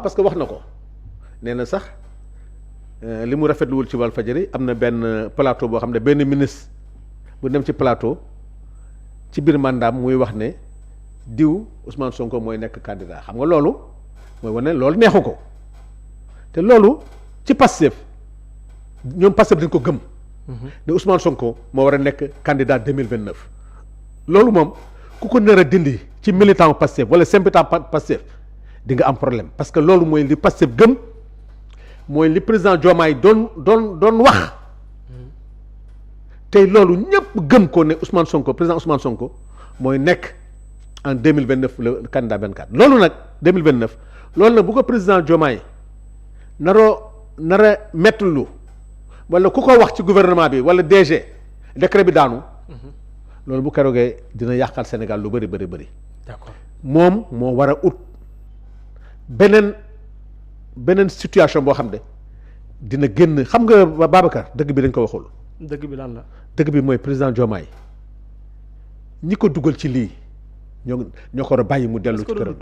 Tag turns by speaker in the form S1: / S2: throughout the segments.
S1: parce que wax na ko nee na sax li mu rafetluwul ci Walfadjri am na benn plateau boo xam ne benn ministre bu dem ci plateau ci biir mandaam muy wax ne diw Ousmane Sonko mooy nekk candidat xam nga loolu mooy wane loolu neexu ko te loolu ci Pastef ñoom Pastef dañ ko gëm. ne Ousmane Sonko moo war a nekk candidat 2029. loolu moom ku ko nar a dindi ci militant Pastef wala sympathisant Pastef di nga am problème parce que loolu mooy li Pastef gëm mooy li président Diomaye doon wax tey loolu ñëpp gëm ko ne Ousmane Sonko président Ousmane Sonko mooy nekk en 2029 le candidat 24 loolu nag 2029 loolu nag bu ko président Diomaye nara mettlu wala ku ko wax ci gouvernement bi wala DG décret bi daanu loolu bu keroogee dina yàqal Sénégal lu bëri.
S2: D'accord.
S1: moom moo war a ut beneen situation boo xam ne dina génn xam nga Babacar dëgg bi dañ ko waxul.
S2: dëgg bi lan la.
S1: dëgg bi mooy président Diomaye ñi ko dugal ci lii ñoo ko war a bàyyi mu dellu ci këram.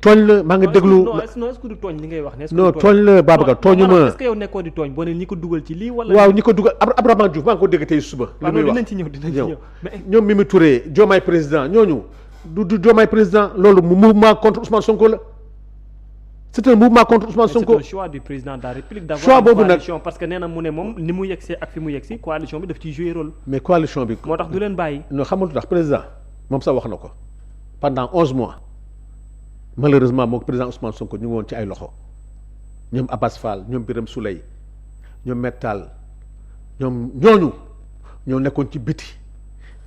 S1: tooñ la maa ngi déglu.
S2: non est-ce que du tooñ li ngay wax ne.
S1: non tooñ la Babacar tooñu ma.
S2: est-ce que yow nekkoon di tooñ boo ne ñi ko dugal ci lii wala.
S1: waaw ñi ko dugal Abdourahmane Diouf maa ngi ko dégg tey suba. li muy wax
S2: dinañ ci ñëw
S1: ñoom Mimi Touré Diomaye président ñooñu du Diomaye président loolu mouvement contre Ousmane Sonko la c'est un mouvement contre Ousmane Sonko.
S2: c'est un choix du président de la République d'avoir
S1: choix
S2: une
S1: boobu nag
S2: coalition parce que nee na mu ne moom ni mu yegsee ak fi mu yegsi coalition bi daf ciy jouer rôle.
S1: mais coalition bi.
S2: moo tax du leen bàyyi.
S1: non xamul tax président moom sax wax na ko pendant 11 mois malheureusement moom président Ousmane Sonko ñu ngi woon ci ay loxo ñoom Abbas Fall ñoom Birame Souleye ñoom Mettal ñoom ñoo nekkoon ci biti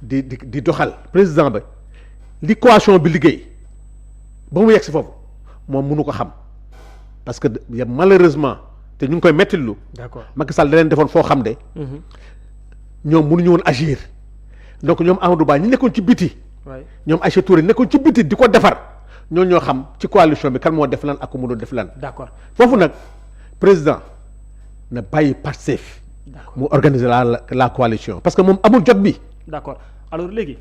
S1: di doxal président ba li coalition bi liggéey ba mu yegg si foofu moom mënu ko xam parce que malheureusement te ñu ngi koy mettilu.
S2: d'accord
S1: Macky Sall da leen defoon foo xam de. ñoom mënuñu woon agir donc ñoom Amadou Ba ñi nekkoon ci biti. ñoom Aïcha Touré nekkoon ci biti di ko defar ñoo xam ci coalition bi kan moo def lan ak ku mu doon def lan.
S2: d'accord
S1: foofu nag président na bàyyi Pastef mu organiser la coalition parce que moom amul jot bi.
S2: d'accord alors léegi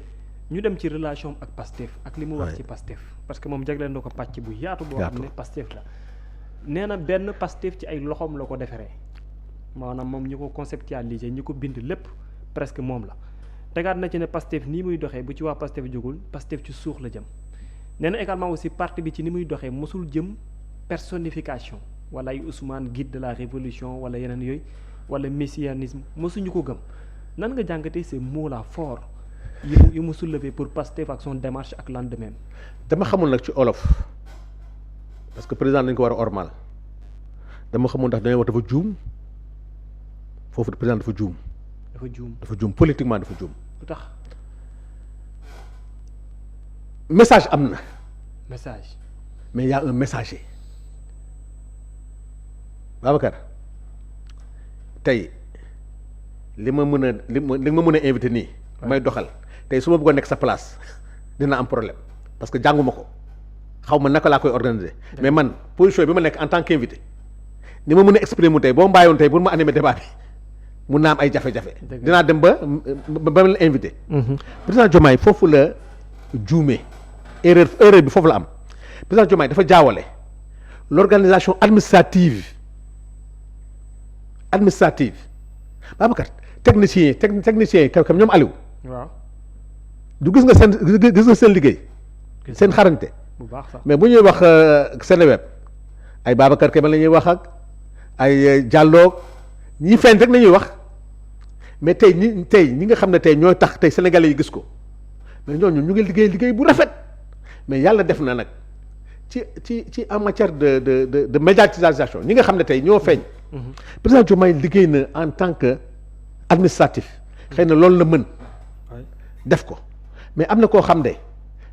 S2: ñu dem ci relation ak Pastef ak li mu wax ci Pastef parce que moom jagleel na ko pàcc bu yaatu boo xam ne Pastef la nee na benn Pastef ci ay loxoom la ko defaree maanaam moom ñi ko conceptualiser ñi ko bind lépp presque moom la tegaat na ci ne Pastef nii muy doxee bu ci waa Pastef jógul Pastef ci suux la jëm nee na également aussi parti bi ci ni muy doxee mosul jëm personnification wala ay Ousmane guide de la révolution wala yeneen yooyu wala messianisme mosuñu ko gëm nan nga jàngatee ces mots là forts yi mu soulevé pour Pastef ak son démarche ak lendemain.
S1: dama xamul nag ci olof parce que président dañ ko war a ormal dama xamul ndax dañoo wax dafa juum foofu président dafa juum. dafa juum politiquement dafa juum.
S2: lu tax.
S1: message am na.
S2: message.
S1: mais y a un messager. Babacar tey li ma mën a invité nii. may doxal tey su ma bëggoon nekk sa place dina am problème parce que jànguma ko xaw ma naka laa koy organiser. mais man position bi ma nekk en tant qu'invité ni ma mën a exprimer mu tey boo ma bàyyoon tey pour ma animer débat bi mun naa am ay jafe-jafe. dinaa dem ba la invité. président Diomaye foofu la juumee erreur bi foofu la am président Diomaye dafa jaawale l'organisation administrative Babacar technicien yi kam ñoom Aliou.
S2: waaw
S1: du gis nga seen liggéey. seen xarañte.
S2: bu baax sax
S1: mais bu ñuy wax Seneweb ay Babacar Kébé la ñuy wax ak ay Diallo ñi feeñ rek nañuy wax mais ñi nga xam ne tey ñooy tax tey sénégalais yi gis ko mais ñooñu ñu ngi liggéey bu rafet mais yàlla def na nag ci en matière de médiatisation ñi nga xam ne tey ñoo feeñ. président Diomaye liggéey na en tant que administratif. xëy na loolu la mën. def ko mais am na koo xam ne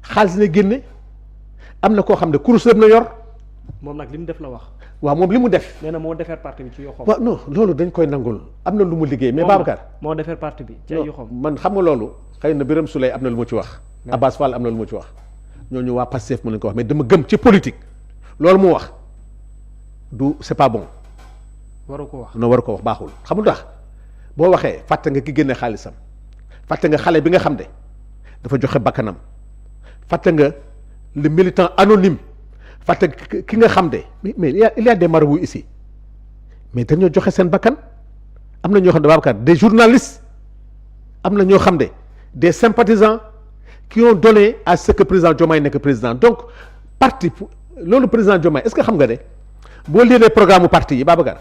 S1: xaalis na génne am na koo xam ne kurus na yor.
S2: moom nag li mu def la wax.
S1: waaw moom li mu def.
S2: nee na moo defar parti bi ci yoxoom.
S1: waaw non loolu dañ koy nangul am na lu mu liggéey. mais Babacar
S2: moo defar parti bi ci ay yoxoom.
S1: man xam nga loolu xëy na Birame Souleye am na lu mu ci wax. Abbas Fall am na lu mu ci wax. ñooñu waa Pastef mën nañu ko wax mais dama gëm ci politique loolu mu wax du c'est pas bon.
S2: waru ko wax
S1: non waru ko wax baaxul xamul tax boo waxee fàtte nga ki génne xaalisam fàtte nga xale bi nga xam ne dafa joxe bakkanam fàtte nga le militant anonyme fàtte ki nga xam de mais il y a des marabouts ici mais dañoo joxe seen bakkan am na ñoo xam ne Babacar des journalistes am na ñoo xam ne des sympathisants qui ont donné à ce que président Diomaye nekk président donc parti loolu président Diomaye est-ce que xam nga ne boo liiree programme mu parti yi Babacar.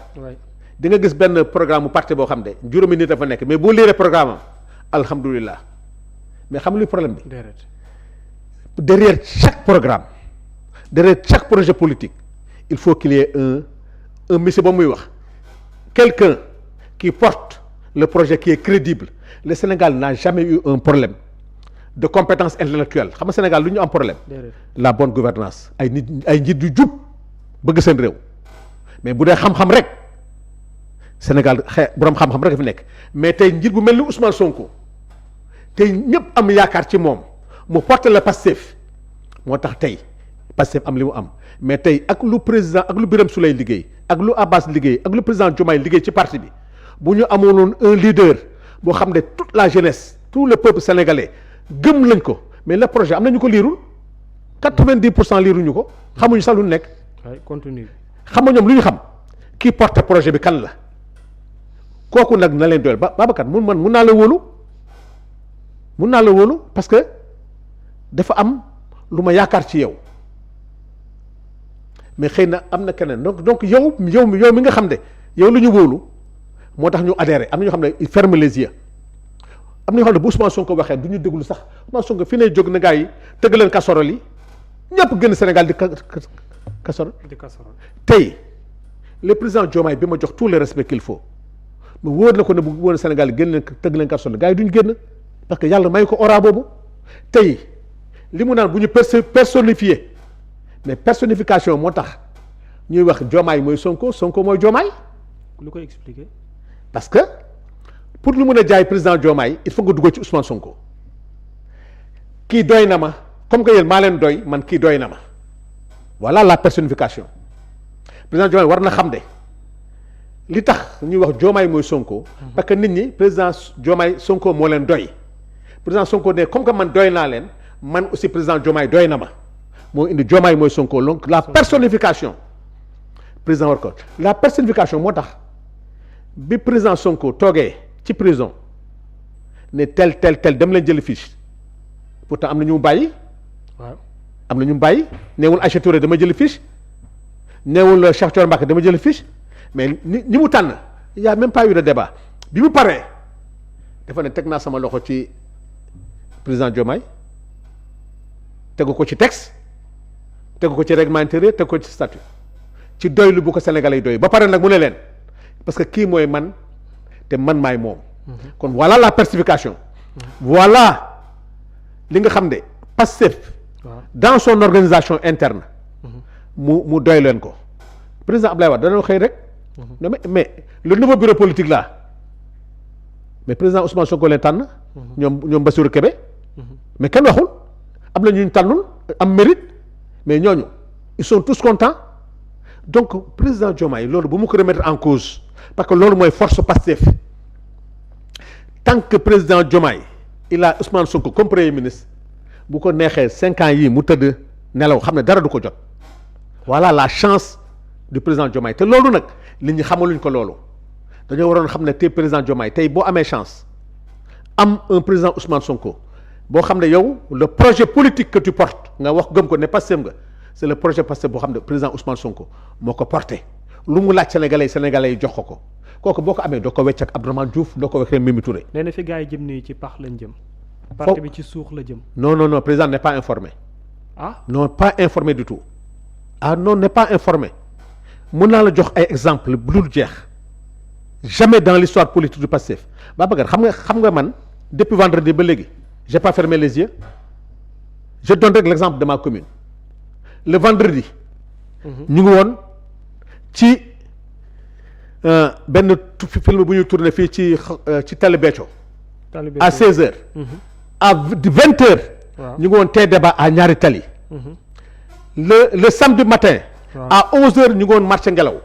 S1: di nga gis benn programme mu parti boo xam ne juróomi nit dafa nekk mais boo liiree programme am alhamdulilah mais xam luy problème bi. derrière chaque programme derrière chaque projet politique il faut qu'il y ait un monsieur ba muy wax quelqu'un qui porte le projet qui est crédible le Sénégal n'a jamais eu un problème de compétence intellectuelle xam nga Sénégal lu ñu am problème la bonne gouvernance ay njiit yu jub bëgg seen réew mais bu dee xam-xam rek Sénégal boroom xam-xam rek fi nekk mais tey njiit bu mel ni Ousmane Sonko tey ñëpp am yaakaar ci moom mu porte le Pastef moo tax tey Pastef am li mu am mais tey ak lu président ak lu Birame Souleye liggéey ak lu Abbas liggéey ak lu président Diomaye liggéey ci parti bi bu ñu amoon un leader boo xam ne toute la jeunesse tout le peuple sénégalais gëm lañ ko mais le projet am na ñu ko liirul 90% liiruñu ko xamuñu sax lu nekk.
S2: continue
S1: xam nga ñoom lu ñu xam kii porte projet bi kan la kooku nag na leen doyal Babacar mun naa la wóolu parce que dafa am lu ma yaakaar ci yow mais xëy na am na keneen donc yow mi nga xam ne yow la ñu wóolu moo tax ñu adhéré am na ñoo xam ne il ferme les yeux am na ñoo xam ne bu Ousmane Sonko waxee du ñu déglu sax Ousmane Sonko fi ne jóg na gars yi tëgg leen casserole yi ñëpp gën Sénégal di casserole tey le président Diomaye bi ma jox tout le respect qu'il faut mu wóor na ko ne bu wóor Sénégal yi gën leen tëgg leen casserole gars yi duñu génn parce que yàlla may ko aura boobu tey li mu naan bu ñu personnifié mais personnification moo tax ñuy wax Diomaye mooy Sonko mooy Diomaye.
S2: lu koy expliquer.
S1: parce que pour ñu mën a jaay président Diomaye il faut nga dugg ci Ousmane Sonko kii doy na ma comme que yéen maa leen doy man kii doy na ma voilà la personnification président Diomaye war na xam de li tax ñuy wax Diomaye mooy Sonko. parce que nit ñi président Diomaye Sonko moo leen doy président Sonko ne comme que man doy naa leen man aussi président Diomaye doy na ma moo indi Diomaye mooy Sonko donc la personnification président war ko la personnification moo tax bi président Sonko toogee ci prison ne tel dem leen jël fiche pourtant am na ñu mu bàyyi.
S2: waaw
S1: am na ñu mu bàyyi neewul Aïcha Touré dama jël fiche neewul Cheikh Thioro Mbacké dama jël fiche mais ñi mu tànn y a même pas eu de débat bi mu paree dafa ne teg naa sama loxo ci président Diomaye tegu ko ci texte tegu ko ci règlement intérieur tegu ko ci statut ci doylu bu ko Sénégalais yi doy ba pare nag mu ne leen parce que kii mooy man te man maay moom. kon voilà la personnification. voilà li nga xam ne Pastef dans son organisation interne. mu doy leen ko président Abdoulaye Wade dañoo xëy rek. mais le nouveau bureau politique là mais président Ousmane Sonko leen tànn. ñoom Bassirou Kébé. mais kenn waxul am na ñu tànnul am mérite mais ñooñu ils sont tous contents donc président Diomaye loolu bu mu ko remettre en cause parce que loolu mooy force Pastef tant que président Diomaye il a Ousmane Sonko comme premier ministre bu ko neexee 5 ans yii mu tëdd nelaw xam ne dara du ko jot voilà la chance du président Diomaye te loolu nag nit ñi xamaluñ ko loolu dañoo waroon xam ne tey président Diomaye tey boo amee chance am un président Ousmane Sonko boo xam ne yow le projet politique que tu portes nga wax gëm ko ne Pastef nga c'est le projet Pastef boo xam ne président Ousmane Sonko moo ko porté lu mu laaj sénégalais yi jox ko kooku boo ko amee doo ko wecc ak Abdourahmane Diouf doo ko wecc ak Mimi Touré.
S2: nee na fi gars yi jëm nii ci pax lañ jëm. parti bi ci suux la jëm.
S1: non président n'est pas informé.
S2: ah
S1: non pas informé du tout. ah non n'est pas informé mun naa la jox ay exemple bu dul jeex jamais dans l'histoire politique du Pastef Babacar xam nga man depuis vendredi ba léegi j'ai pas fermé les yeux je donne rek l'exemple de ma commune le vendredi. ñu ngi woon ci benn film bu ñu tourné fii ci Télé Béthio à 16h. à 20h. ñu ngi woon tey débat à Ñaari Tali. le samedi matin. à 11h ñu ngi woon marché Ngelaw.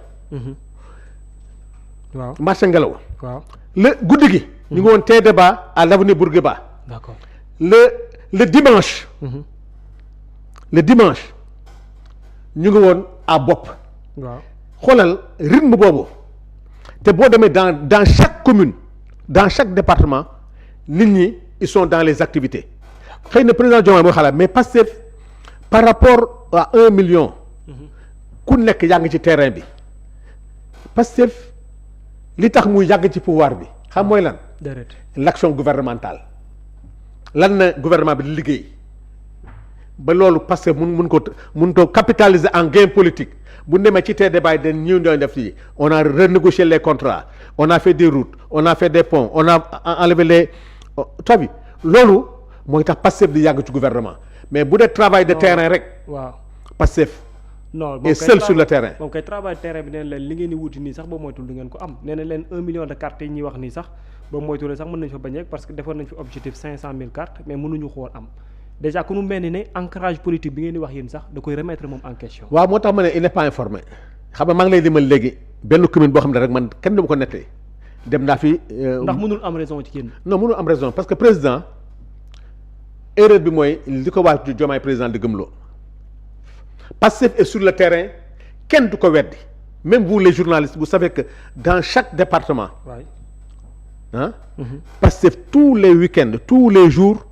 S2: waaw
S1: marché Ngelaw.
S2: waaw
S1: le guddi gi. ñu ngi woon tey débat à l'avenue Bourguiba.
S2: d'accord
S1: le dimanche. le dimanche ñu ngi woon à bopp.
S2: waaw
S1: xoolal rythme boobu te boo demee dans chaque commune dans chaque département nit ñi ils sont dans les activités xëy na président Diomaye mooy xalaat mais Pastef par rapport à 1 million. ku nekk yaa ngi ci terrain bi Pastef li tax muy yàgg ci pouvoir bi xam mooy lan.
S2: déedéet
S1: l'action gouvernementale lan na gouvernement bi di liggéey ba loolu Pastef mun ko capitaliser en gain politique bu demee ci tee débat dañ ñëw ñooy def fii on a renégocié les contrats on a fait des routes on a fait des ponts on a enlevé les tabi loolu mooy tax Pastef di yàgg ci gouvernement mais bu dee travail de terrain rek.
S2: waaw
S1: Pastef
S2: non
S1: est seul sur le terrain.
S2: moom kay travail terrain bi nee na leen li ngeen di wuti nii sax ba moytul du ngeen ko am nee na leen 1 million de cartes yi ñuy wax nii sax ba moytulee sax mën nañu fa bañ a parce que defoon nañ fi objectif 500 000 cartes mais mënuñu ko woon am déjà ku nu mel ni ne ancrage politique bi ngeen di wax yéen sax da koy remettre moom en question.
S1: waaw moo tax ma ne il n'est pas informé xam nga maa ngi lay limal léegi benn commune boo xam ne rek man kenn du ma ko nettee dem naa fi.
S2: ndax mënul am raison ci kenn.
S1: non mënul am raison parce que président erreur bi mooy li ko waa Diomaye président di gëmloo Pastef est sur le terrain kenn du ko weddi même vous les journalistes vous savez que dans chaque département.
S2: waay
S1: ah. Pastef tous les week-ends tous les jours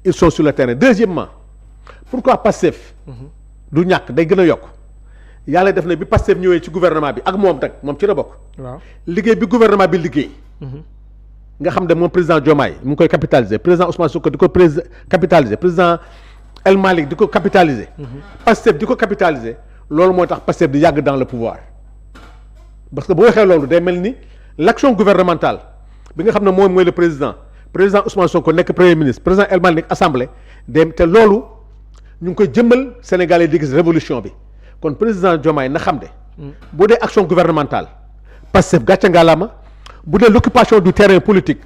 S1: ils sont sur le terrain deuxièmement pourquoi Pastef. du ñàkk day gën a yokk yàlla def na bi Pastef ñëwee ci gouvernement bi ak moom nag moom ci la bokk.
S2: waaw
S1: liggéey bi gouvernement bi liggéey. nga xam ne moom président Diomaye mu ngi koy capitaliser président Ousmane Sonko di ko capitaliser président El Malick di ko capitaliser. Pastef di ko capitaliser loolu mooy tax Pastef di yàgg dans le pouvoir parce que bu waxee loolu day mel ni l'action gouvernementale bi nga xam ne moom mooy le président Ousmane Sonko nekk premier ministre président El Malick assemblée dem te loolu ñu ngi koy jëmmal Sénégalais di gis révolution bi kon président Diomaye na xam de. bu dee action gouvernementale Pastef gàcce ngalaama bu dee l'occupation du terrain politique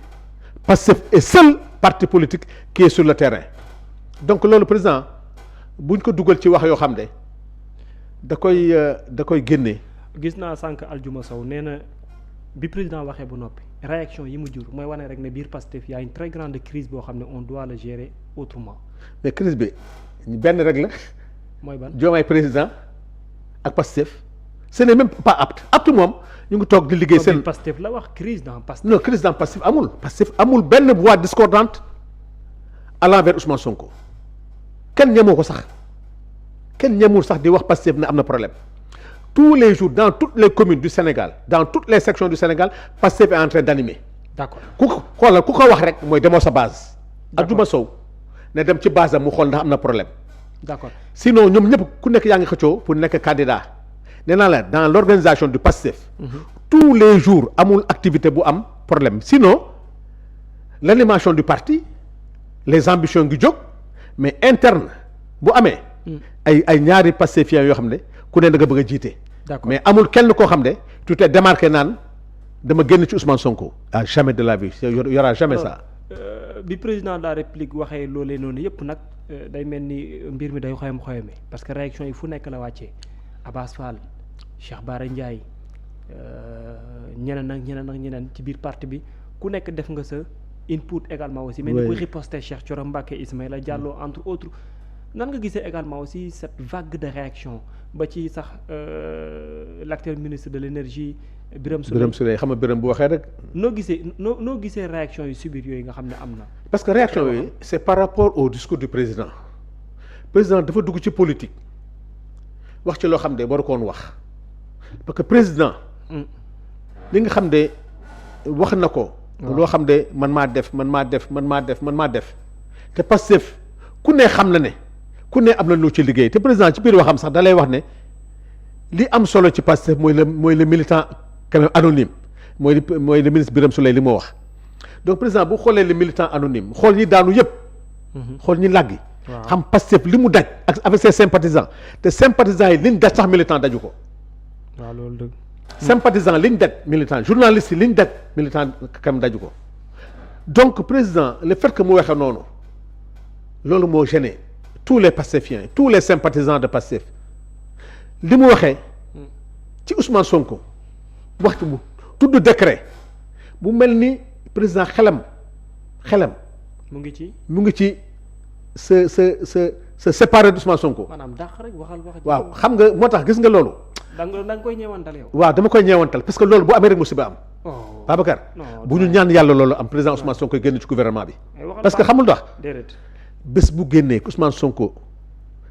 S1: Pastef est seul parti politique qui est sur le terrain donc loolu président buñ ko dugal ci wax yoo xam ne da koy génne.
S2: gis naa sànq Aljuma Sow nee na bi président waxee bu noppi réaction yi mu jur mooy wane rek ne biir Pastef y a une très grande crise boo xam ne on doit le gérer autrement.
S1: mais crise bi benn rek la.
S2: mooy ban
S1: Diomaye président ak Pastef ce n'est même pas apte moom ñu ngi toog di liggéey seen.
S2: Pastef la wax crise dans Pastef.
S1: non crise dans Pastef amul. Pastef amul benn voix discordante à l'envers Ousmane Sonko kenn ñemoo ko sax kenn ñemul sax di wax Pastef ne am na problème tous les jours dans toutes les communes du Sénégal dans toutes les sections du Sénégal Pastef est en train d'animer.
S2: d'accord
S1: ku ko xoolal ku ko wax rek mooy demoo sa base. Aljuma Sow ne dem ci base am mu xool ndax am na problème.
S2: d'accord
S1: sinon ñoom ñëpp ku nekk yaa ngi xëccoo pour nekk candidat nee naa la dans l'organisation du Pastef. tous les jours amul activité bu am problème sinon l'animation du parti les ambitions ngi jóg mais interne bu amee. ay ñaari Pastefiens yoo xam ne ku ne da nga bëgg a jiite.
S2: d'accord
S1: mais amul kenn koo xam ne tu t'es démarqué naan dama génn ci Ousmane Sonko. à jamais de la vie y aura jamais ça.
S2: bi président de la République waxee loolee noonu yëpp nag day mel ni mbir mi day xoyame parce que réaction yi fu nekk la wàccee Abass Fall Cheikh Bara Ndiaye ñeneen ak ñeneen ci biir parti bi ku nekk def nga sa input également aussi. mais ni kuy riposter Cheikh Thioro Mbacké Ismaïla Diallo entre autres. nan nga gisee également aussi cette vague de réaction ba ci sax l'actuel ministre de l'énergie Birame Souleye
S1: xam nga Birame bu waxee rek.
S2: noo gisee réaction yi subir yooyu nga xam ne am na.
S1: parce que réaction yi c'est par rapport au discours du président dafa dugg ci politique wax ci loo xam ne waru koon wax parce que président. li nga xam ne wax na ko. loo xam ne man maa def te Pastef ku ne xam na ne ku ne am na lu ci liggéey te président ci biir waxam sax da lay wax ne li am solo ci Pastef mooy le militant quand même anonyme mooy le ministre Birame Souleye li moo wax donc président bu xoolee le militant anonyme xool ñi daanu yëpp. xool ñi làggi xam Pastef li mu daj ak avec ses sympathisants te sympathisants yi liñ daj sax militant daju ko.
S2: waaw loolu dëgg.
S1: sympathisants liñ daj militant journalistes yi liñ daj militant kam daju ko donc président le fait que mu waxee noonu loolu moo gêné tous les Pastefiens tous les sympathisants de Pastef li mu waxee ci Ousmane Sonko waxtu bu tudd décret bu mel ni président xelam
S2: mu ngi ci
S1: sa se séparer d'Ousmane Sonko.
S2: maanaam dàq rek waxal wax.
S1: waaw xam nga moo tax gis nga loolu.
S2: da nga koy ñeewantal yow.
S1: waaw dama koy ñeewantal parce que loolu bu amee rek musiba am.
S2: oh
S1: Babacar
S2: non
S1: bu ñu ñaan yàlla loolu am président Ousmane Sonko génn ci gouvernement bi. parce que xamul tax
S2: déedéet.
S1: bés bu génnee Ousmane Sonko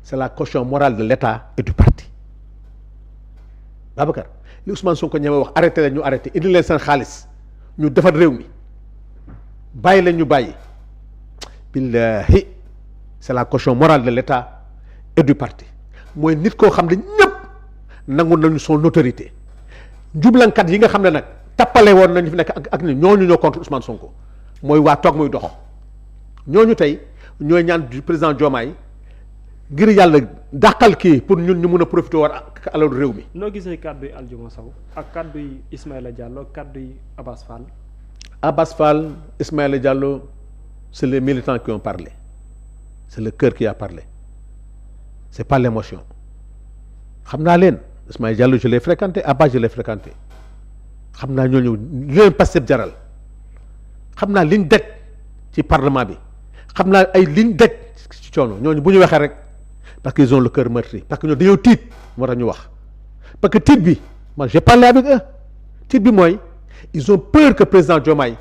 S1: c'est la caution morale de l'État et du parti Babacar li Ousmane Sonko ñeme wax arrêté leen ñu arrêté indi leen seen xaalis ñu defar réew mi bàyyi leen ñu bàyyi billahi c'est la caution morale de l'État et du parti mooy nit koo xam ne ñëpp nangu nañu son autorité njublankat yi nga xam ne nag tappale woon nañu fi nekk ak ni ñooñu ñoo contre Ousmane Sonko mooy waa toog muy dox ñooñu tey ñooy ñaan du président Diomaye ngir yàlla dàqal kii pour ñun ñu mun a profité war ak alalu réew mi.
S2: noo gisee kàddu yi Aldiouma Sow ak kàddu yi Ismaïla Diallo kàddu yi Abass Fall.
S1: Abass Fall Ismaïla Diallo c'est les militants qui ont parlé c'est le cœur qui a parlé c'est pas l'émotion xam naa leen Ismaïla Diallo je l'ai fréquenté Abass je l'ai fréquenté xam naa ñooñu li leen Pastef jaral xam naa liñ daj ci parlement bi xam naa ay liñ daj ci coono ñooñu bu ñu waxee rek parce qu'ils ont le cœur meurtri parce que ñoo dañoo tiit moo tax ñu wax parce que tiit bi moi j'ai parlé avec eux tiit bi mooy ils ont peur que président Diomaye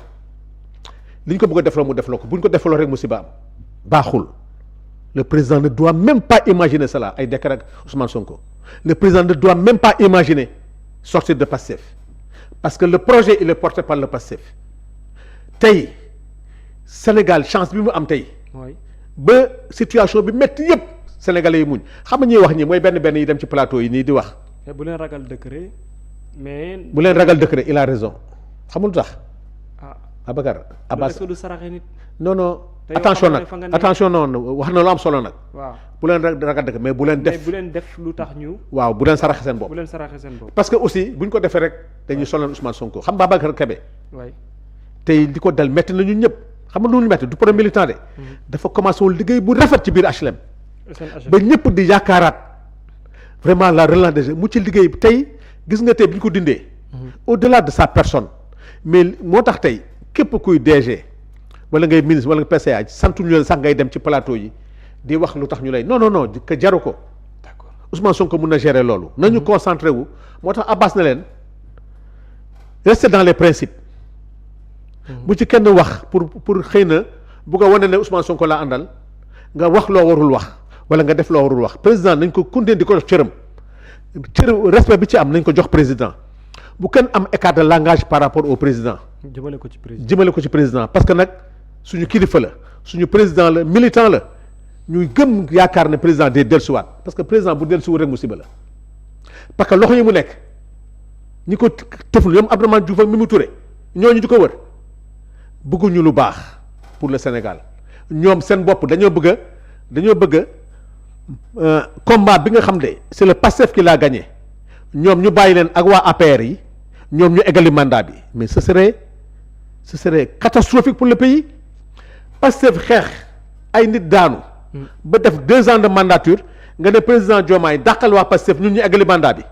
S1: li ñu ko bëgg a defloo mu defloo ko bu ñu ko defloo rek musiba am baaxul le président ne doit même pas imaginer cela ay décret ak Ousmane Sonko le président ne doit même pas imaginer sortir de Pastef parce que le projet il est porté par le Pastef tey Sénégal chance bi mu am tey ba situation bi métti yëpp sénégalais yi muñ xam nga ñuy wax ñi mooy benn yi dem ci plateau yi nii di wax.
S2: bu leen ragal décret mais.
S1: bu leen ragal décret il a raison xamul tax.
S2: ah
S1: Abacar Abass
S2: du saraxe nit.
S1: non attention nag attention non wax na lu am solo nag.
S2: waaw
S1: bu leen ragal décret mais bu leen def
S2: bu leen def lu tax ñu.
S1: waaw bu leen saraxe seen bopp.
S2: bu leen saraxe seen bopp.
S1: parce que aussi bu ñu ko defee rek dañuy sonal Ousmane Sonko xam Babacar Kébé.
S2: waay
S1: tey li ko dal métti na ñun ñëpp xam nga lu ñu métti du problème militant de. dafa commencé woon liggéey bu rafet ci biir HLM. ba ñëpp di yaakaaraat vraiment la relance des mu ci liggéey tey gis nga tey bi ñu ko dindee. au-delà de sa personne mais moo tax tey képp kuy DG wala ngay ministre wala nga PCA santuñu leen sax ngay dem ci plateau yi di wax lu tax ñu lay non que jaru ko.
S2: d'accord
S1: Ousmane Sonko mun na gérer loolu. nañu concentré wu moo tax Abass na leen rester dans les principes. bu ci kenn wax pour xëy na bu ko wane ne Ousmane Sonko laa àndal nga wax loo warul wax. wala nga def loo warul wax président nañ ko kundee di ko jox cëram respect bi ci am nañ ko jox président bu kenn am écart de langage par rapport au président.
S2: jëmale ko ci président
S1: parce que nag suñu kilifa la suñu président la militant la ñuy gëm yaakaar ne président day dellusiwaat parce que président bu dellusiwul rek musiba la parce que loxo yi mu nekk ñi ko tëflu ñoom Abdourahmane Diouf ak Mimi Touré ñooñu di ko wër bëgguñu lu baax pour le Sénégal ñoom seen bopp dañoo bëgg combat bi nga xam ne c'est le Pastef qui l'a gagné ñoom ñu bàyyi leen ak waa APR yi ñoom ñu égali mandat bi mais ce serait catastrophique pour le pays Pastef xeex ay nit daanu ba def 2 ans de mandature nga ne président Diomaye dàqal waa Pastef ñun ñu égali mandat bi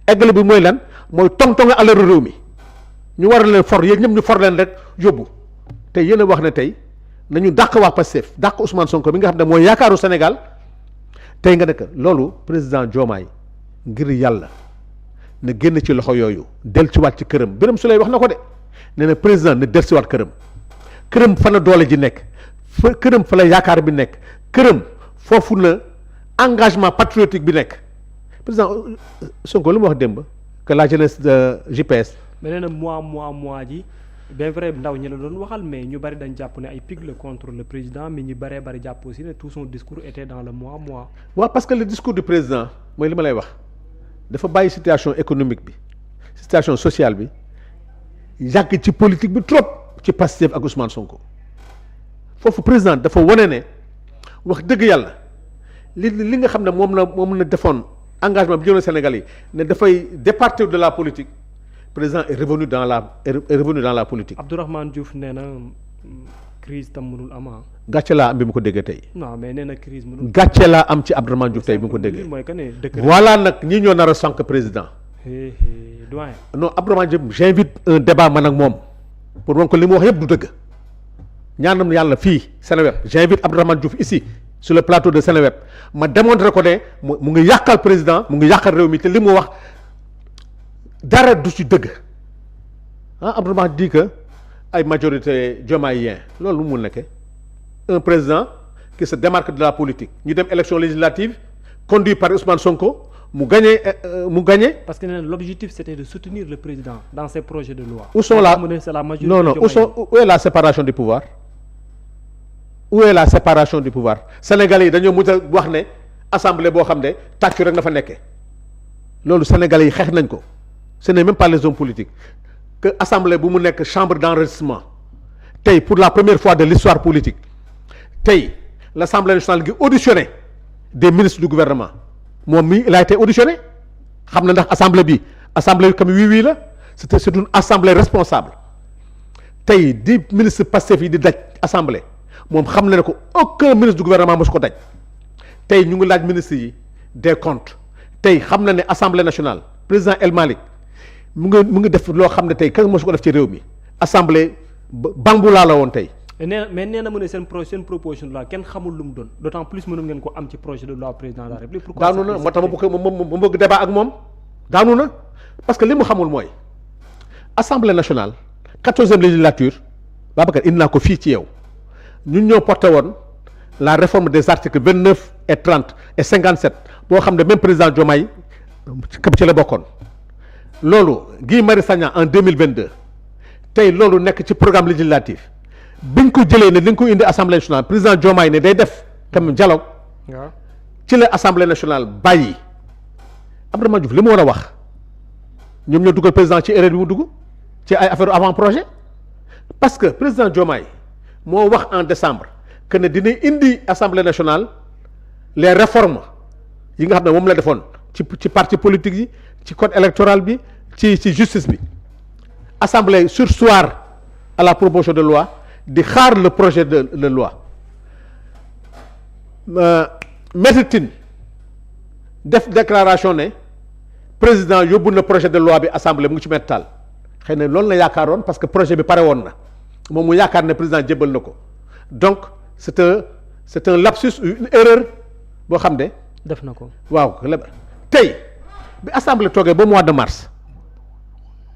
S1: égali bi mooy lan mooy tong-tonga alalu réew mi ñu war leen for yéen ñëpp ñu for leen rek yóbbu te yéen a wax ne tey nañu dàq waa Pastef dàq Ousmane Sonko bi nga xam ne mooy yaakaaru Sénégal tey nga nekk loolu président Diomaye ngir yàlla na génn ci loxo yooyu dellusiwaat ci këram Birame Souleye wax na ko de nee na président na dellusiwaat këram fa la doole ji nekk këram fa la yaakaar bi nekk këram foofu na engagement patriotique bi nekk président Sonko lu mu wax démb que la jeunesse de JPS.
S2: mais nee na mois ji. bien vrai ndaw ñi la doon waxal mais ñu bari dañ jàpp ne ay pic la contre le président mais ñu bari jàpp aussi ne tout son discours était dans le mois.
S1: waaw parce que le discours du président mooy li ma lay wax dafa bàyyi situation économique bi situation sociale bi yàgg ci politique bi trop ci Pastef ak Ousmane Sonko foofu président dafa wane ne wax dëgg yàlla li nga xam ne moom la defoon engagement bi jëloon Sénégal yi ne dafay départir de la politique. président est revenu dans la politique.
S2: Abdourahmane Diouf nee na crise tam mënul am
S1: gàcce laa am bi mu ko déggee tey.
S2: non mais nee na crise mënul.
S1: gàcce laa am ci Abdourahmane Diouf tey bi mu ko déggee.
S2: mooy que ne dëkk
S1: voilà nag ñi ñoo nar a sànq président.
S2: doyen.
S1: non Abdourahmane Diouf j'invite un débat man ak moom pour wan ko li mu wax yëpp du dëgg ñaanam yàlla fii Seneweb j'invite Abdourahmane Diouf ici sur le plateau de Seneweb ma démontré ko ne mu ngi yàqal président mu ngi yàqal réew mi te li mu wax dara du ci dëgg Abdourahmane dit que ay majorité diomayien loolu mu nekkee un président qui se démarque de la politique ñu dem élection législative conduit par Ousmane Sonko mu gagné.
S2: parce que l'objectif c'était de soutenir le président dans ses projets de loi.
S1: Où sont là non où est la séparation du pouvoir où est la séparation du pouvoir Sénégalais yi dañoo mujj a wax ne assemblée boo xam ne tàccu rek na fa nekkee loolu Sénégalais yi xeex nañ ko ce n'est même pas les hommes politiques que assemblée bu mu nekk chambre d'enregistrement tey pour la première fois de l'histoire politique tey l'Assemblée nationale gi auditionné des ministres du gouvernement moom mi il a été auditionné xam na ndax assemblée bi comme wii la c'est une assemblée responsable tey di ministre Pastef yi di daj assemblée moom xam na ne ko aucun ministre du gouvernement mosu ko daj tey ñu ngi laaj ministre yi des comptes tey xam na ne assemblée nationale président El Malick mu ngi def loo xam ne tey kenn mosu ko def ci réew mi assemblée bambulaa la woon tey.
S2: mais nee na mu ne seen proposition de loi kenn xamul lu mu doon d'autant plus mënoon ngeen ko am ci projet de loi président de la République. pourquoi
S1: daanu na moo tax ma bëgg débat ak moom daanu na parce que li mu xamul mooy assemblée nationale 14e législature Babacar indi naa ko fii ci yow ñun ñoo porté woon la réforme des articles 29 et 30 et 57 boo xam ne même président Diomaye ci la bokkoon loolu Guy Marius Sagna en 2022 tey loolu nekk ci programme législatif biñ ko jëlee ne dañ ko indi assemblée nationale président Diomaye ne day def comme dialogue ci la assemblée nationale bàyyi Abdourahmane Diouf li mu war a wax ñoom ñoo dugal président ci erreur bi mu dugg ci ay affaire avant projet parce que président Diomaye moo wax en décembre que ne dina indi assemblée nationale les réformes yi nga xam ne moom la defoon ci parti politique yi ci code électoral bi ci justice bi assemblée surseoir à la proposition de loi di xaar le projet de loi Maître Tine def déclaration ne président yóbbu na projet de loi bi assemblée mu ngi ci mettre taal xëy na loolu la yaakaaroon parce que projet bi pare woon na moom mu yaakaar ne président jébbal na ko donc c'est un lapsus une erreur boo xam ne
S2: def na ko
S1: waaw tey bi assemblée toogee ba mois de mars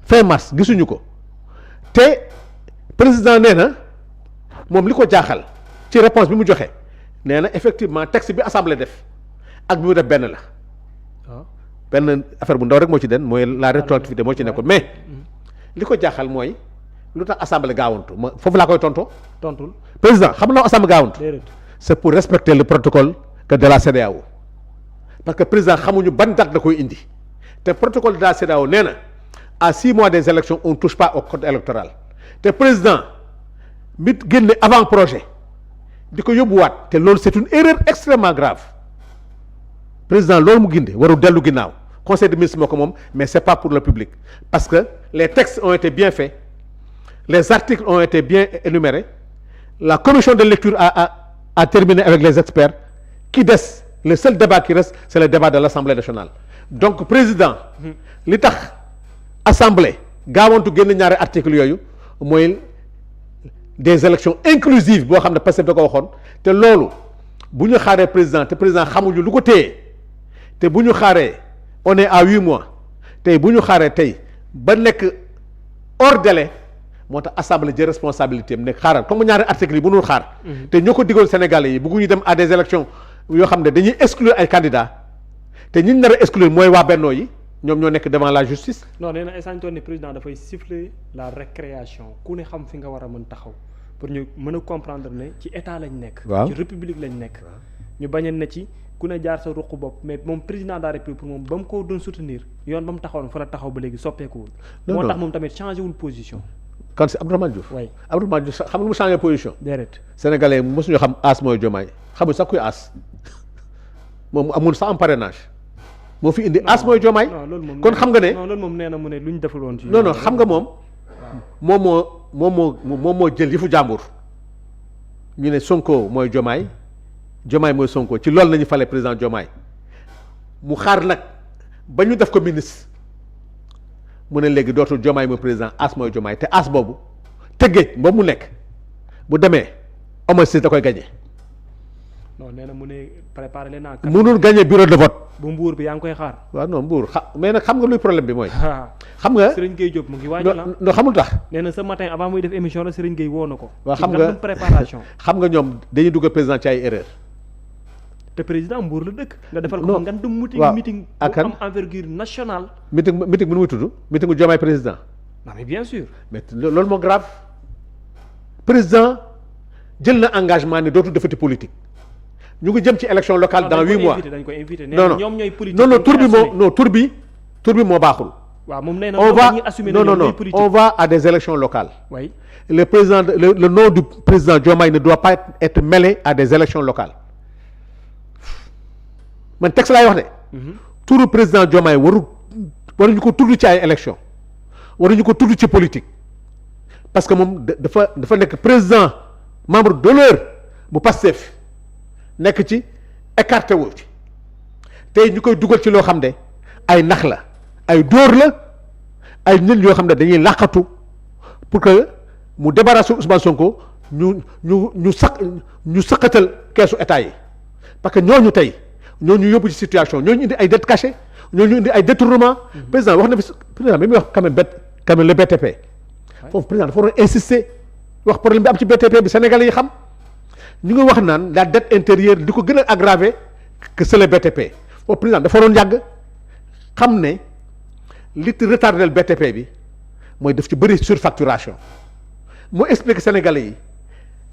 S1: fin mars gisuñu ko te président nee na moom li ko jaaxal ci réponse bi mu joxe nee na effectivement texte bi assemblée def ak bi mu def benn la benn affaire bu ndaw rek moo ci den mooy la rétroactivité moo ci nekkoon mais li ko jaaxal mooy lu tax assemblée gaawantu ma foofu laa koy tontul président xam nga assemblée gaawantu c'est pour respecter le protocole que de la CEDEAO parce que président xamuñu ban date la koy indi te protocole de la CEDEAO nee na à 6 mois des élections on ne touche pas au code électoral te président mi génne avant projet di ko yóbbuwaat te loolu c'est une erreur extrêmement grave président loolu mu ginde waru dellu ginnaaw conseil des ministres moo ko moom mais c'est pas pour le public parce que les textes ont été bien faits les articles ont été bien énumérés la commission de lecture a terminé avec les experts qui des le seul débat qui reste c'est le débat de l'Assemblée nationale donc président li tax assemblée gaawantu génn ñaari articles yooyu mooy des élections inclusives boo xam ne Pastef da ko waxoon te loolu bu ñu xaaree président te président xamuñu lu ko téye te bu ñu xaaree on est à 8 mois tey bu ñu xaaree tey ba nekk hors délai moo tax assemblée jël responsabilité am nekk xaaral comme ñaari articles yi bu ñu xaar. te ñoo ko digoon Sénégalais yi bëgguñu dem à des élections yoo xam ne dañuy exclure ay candidats te ñi ñu nar a exclure mooy waa Benno yi ñoom ñoo nekk devant la justice.
S2: non nee na instant ni président dafay siffler la récréation ku ne xam fi nga war a mën taxaw pour ñu mën a comprendre ne ci état lañ nekk.
S1: waaw
S2: ci république lañ nekk. ñu bañeen na ci ku ne jaar sa ruq bopp mais moom président de la république pour moom ba mu ko doon soutenir yoon ba mu taxawoon fa la taxaw ba léegi soppeekuwul. moo tax moom tamit changé wul position.
S1: kan si Abdourahmane Diouf.
S2: oui
S1: Abdourahmane Diouf xam nga mu changé position.
S2: déedéet.
S1: Sénégalais yi mosuñu xam as mooy Diomaye xamul sax kuy as moom amul sax am parrainage. moo fi indi as mooy Diomaye kon xam nga ne
S2: non loolu moom nee na mu ne lu ñu deful woon ci
S1: non non xam nga moom moo jël yëfu jàmbur ñu ne Sonko mooy Diomaye Diomaye mooy Sonko ci loolu nañu fale président Diomaye mu xaar nag ba ñu def ko ministre mu ne léegi dootul Diomaye mooy président as mooy Diomaye te as boobu tëggee boobu mu nekk bu demee Omar Cissé da koy gagné
S2: non nee na mu ne préparé leen naa.
S1: mënul gagner bureau de vote.
S2: bu Mbour bi yaa ngi koy xaar.
S1: waaw non Mbour mais nag xam nga luy problème bi mooy. xam nga
S2: Serigne Gueye Diop mu ngi waajal la.
S1: non xamul tax.
S2: nee na ce matin avant muy def émission la Serigne Gueye woo na ko.
S1: waaw xam nga
S2: préparation.
S1: xam nga ñoom dañuy dugg président ci ay erreur.
S2: te président Mbour la dëkk. nga defal ko
S1: non
S2: nga dem meeting
S1: ak
S2: bu am envergure nationale.
S1: meeting bu nu muy tudd meeting bu Diomaye président.
S2: non mais bien sûr.
S1: mais loolu moo grave président jël na engagement ne dootul defati politique ñu ngi jëm ci élection locale dans 8 mois.
S2: dañ koy invité
S1: non non
S2: ñoom ñooy politique.
S1: non tur bi moo baaxul.
S2: waaw moom nee na
S1: on va
S2: assumer
S1: non on va à des élections locales.
S2: oui
S1: le président le nom du président Diomaye ne doit pas être mêlé à des élections locales man texte laay wax de. turu président Diomaye waruñu ko tudd ci ay élections waruñu ko tudd ci politique parce que moom dafa nekk président membre d'honneur bu Pastef nekk ci écarté wu ci tey ñu koy dugal ci loo xam ne ay nax la ay dóor la ay nit yoo xam ne dañuy làqatu pour que mu débarrasser Ousmane Sonko ñu saqatal keesu état yi parce que ñooñu tey ñooñu yóbbu ci situation ñooñu indi ay dettes cachées ñooñu indi ay détournement président wax na fi président bi muy wax quand même le BTP foofu président dafa waroon insister wax problème bi am ci BTP bi Sénégalais yi xam ñu ngi wax naan la dette intérieure li ko gën a aggravé que c'est le BTP foofu président dafa waroon yàgg xam ne li retardé BTP bi mooy def ci bëri surfacturation moo expliqué Sénégalais yi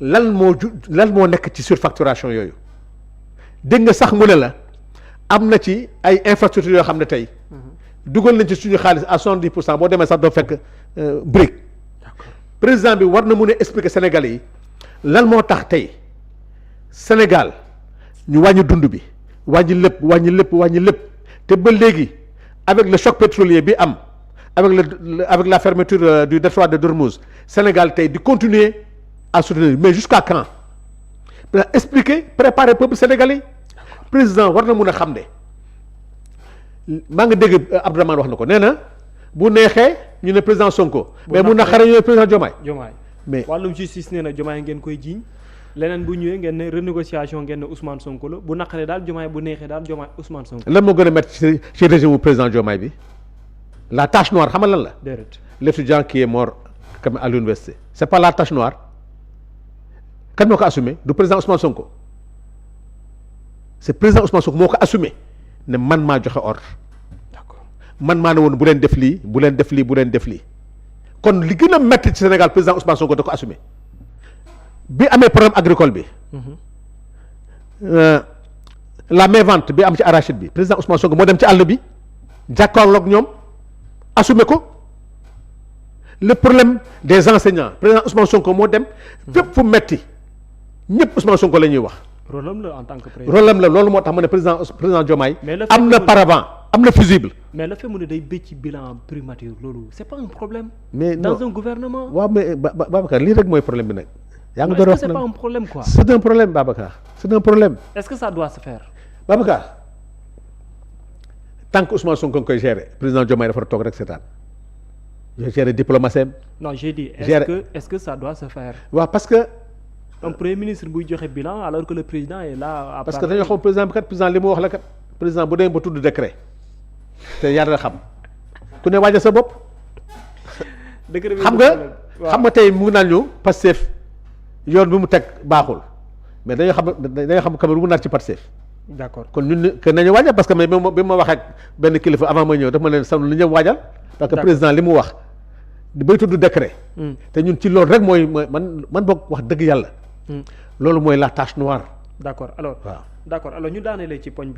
S1: lan moo nekk ci surfacturation yooyu dégg nga sax mu ne la am na ci ay infrastructures yoo xam ne tey dugal nañ ci suñu xaalis à 70% boo demee sax doo fekk brique président bi war na mun a expliquer Sénégalais yi lan moo tax tey Sénégal ñu wàññi dund bi wàññi lépp te ba léegi avec le choc pétrolier bi am avec la fermeture du détroit de Dormouz Sénégal tey di continuer à soutenir mais jusqu'à quand expliquer préparer peuple sénégalais président war na mun a xam ne maa ngi dégg Abdourahmane wax na ko nee na bu neexee ñu ne président Sonko mais mun na xare ñu ne président Diomaye
S2: mais wàllum justice nee na Diomaye ngeen koy jiiñ leneen bu ñëwee ngeen ne renégociation ngeen ne Ousmane Sonko la bu naqaree daal Diomaye bu neexee daal Diomaye Ousmane Sonko.
S1: lan moo gën a métti ci régime bu président Diomaye bi la tache noire xam nga lan la.
S2: déedéet
S1: l'étudiant qui est mort comme à l'université c'est pas la tache noire kan moo ko assumé du président Ousmane Sonko c'est président Ousmane Sonko moo ko assumé ne man maa joxe ordre d'accord man maa ne woon bu leen def lii bu leen def lii kon li gën a métti ci Sénégal président Ousmane Sonko da ko assumé. bi amee problème agricole bi la mévente bi am ci arachide bi président Ousmane Sonko moo dem ci àll bi jàkkaarloog ñoom assumé ko le problème des enseignants président Ousmane Sonko moo dem fépp fu metti ñëpp Ousmane Sonko la ñuy wax.
S2: rôle am la en tant que président.
S1: rôle am la loolu moo tax ma ne président Diomaye am na paravent am na fusible.
S2: mais le fait mu ne day bëcc bilan primature loolu c'est pas un problème.
S1: mais
S2: dans un gouvernement.
S1: waaw mais Babacar lii rek mooy problème bi nag. yaa ngi doon wax
S2: c'est pas un problème quoi.
S1: c'est un problème Babacar c'est un problème.
S2: est-ce que ça doit se faire.
S1: Babacar tant que Ousmane Sonko nga koy gérer président Diomaye dafa toog rek seetaan gérer diplomatie.
S2: non j'ai dit est-ce que ça doit se faire.
S1: waaw parce que.
S2: un premier ministre buy joxe bilan alors que le président est là.
S1: parce que dañoo xam président bi kat président li mu wax la kat président bu demee ba tudd décret te yàlla xam ku ne waajal sa bopp.
S2: décret bi
S1: xam nga tey mu naan ñu Pastef yoon bi mu teg baaxul mais dañoo xam quand même lu mu nar ci Pastef.
S2: d'accord
S1: kon ñun que nañu waajal parce que mais bi ma wax ak benn kilifa avant ma ñëw dafa ma leen sam lu ñëw waajal. parce que président li mu wax bay tudd décret. te ñun ci loolu rek mooy man boog wax dëgg yàlla. loolu mooy la tache noire.
S2: d'accord alors. waaw d'accord alors ñu daanelee ci poñ bi.